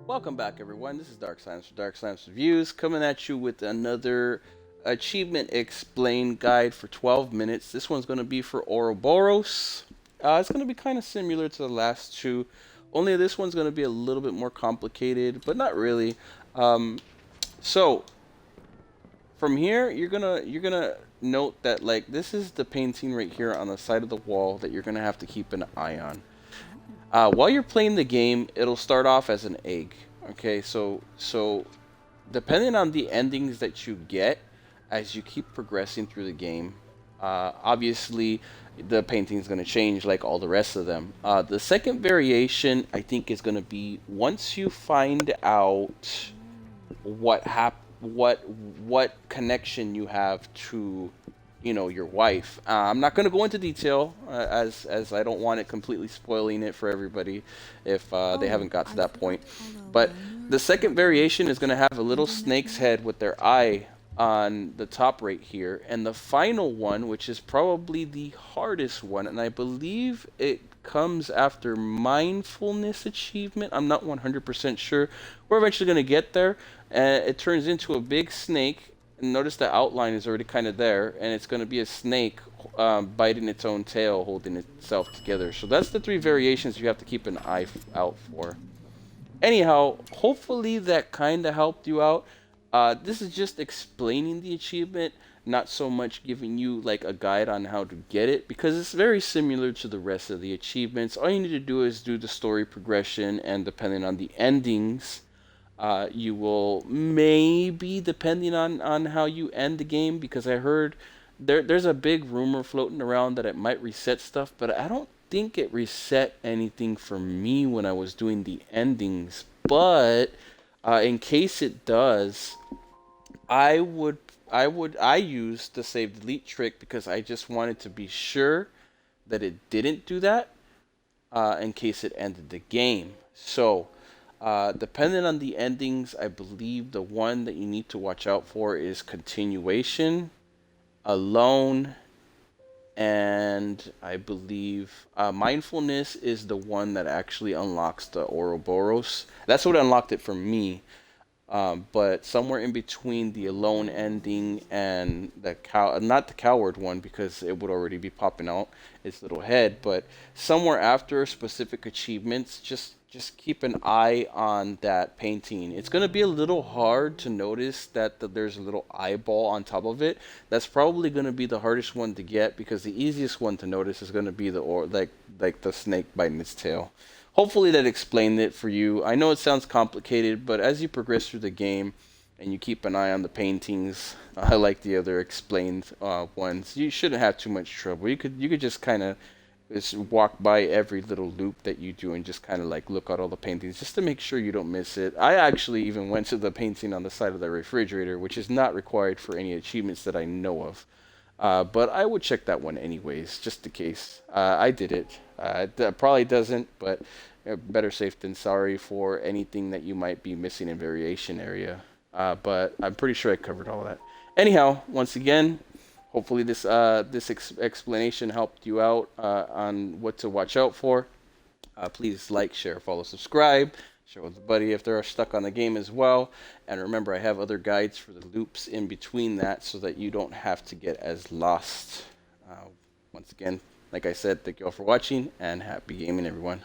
Welcome back, everyone. This is Dark Science for Dark Science Reviews, coming at you with another Achievement Explained guide for 12 minutes. This one's going to be for Ouroboros. It's going to be kind of similar to the last two, only this one's going to be a little bit more complicated, but not really. Um, so from here, you're gonna note that like this is the painting right here on the side of the wall that you're gonna have to keep an eye on. While you're playing the game, it'll start off as an egg. Okay, so depending on the endings that you get as you keep progressing through the game, obviously the painting is going to change like all the rest of them. The second variation, I think, is going to be once you find out what connection you have to your wife. I'm not going to go into detail as I don't want it completely spoiling it for everybody if they Oh, haven't got to I that forgot point. to call the But one the second record. variation is going to have a little Maybe next snake's month. head with their eye on the top right here, and the final one, which is probably the hardest one, and I believe it comes after mindfulness achievement. I'm not 100% sure. We're eventually going to get there, and it turns into a big snake. And notice the outline is already kind of there, and it's going to be a snake biting its own tail, holding itself together. So that's the three variations you have to keep an eye out for. Anyhow, hopefully that kind of helped you out. This is just explaining the achievement, not so much giving you like a guide on how to get it, because it's very similar to the rest of the achievements. All you need to do is do the story progression, and depending on the endings, you will maybe, depending on how you end the game, because I heard there's a big rumor floating around that it might reset stuff, but I don't think it reset anything for me when I was doing the endings. But in case it does, I would I use the save delete trick because I just wanted to be sure that it didn't do that in case it ended the game. So, depending on the endings, I believe the one that you need to watch out for is continuation, alone, and I believe mindfulness is the one that actually unlocks the Ouroboros. That's what unlocked it for me. But somewhere in between the alone ending and the not the coward one because it would already be popping out its little head, but somewhere after specific achievements, just keep an eye on that painting. It's gonna be a little hard to notice that there's a little eyeball on top of it. That's probably gonna be the hardest one to get because the easiest one to notice is gonna be the or like the snake biting its tail. Hopefully that explained it for you. I know it sounds complicated, but as you progress through the game and you keep an eye on the paintings, like the other explained ones, you shouldn't have too much trouble. You could just kind of just walk by every little loop that you do and just kind of like look at all the paintings just to make sure you don't miss it. I actually even went to the painting on the side of the refrigerator, which is not required for any achievements that I know of. But I would check that one anyways, just in case. I did it. That probably doesn't, but better safe than sorry for anything that you might be missing in variation area. But I'm pretty sure I covered all of that. Anyhow, once again, hopefully this explanation helped you out on what to watch out for. Please like, share, follow, subscribe. Share with a buddy if they're stuck on the game as well. And remember, I have other guides for the loops in between that so that you don't have to get as lost. Once again, like I said, thank you all for watching and happy gaming, everyone.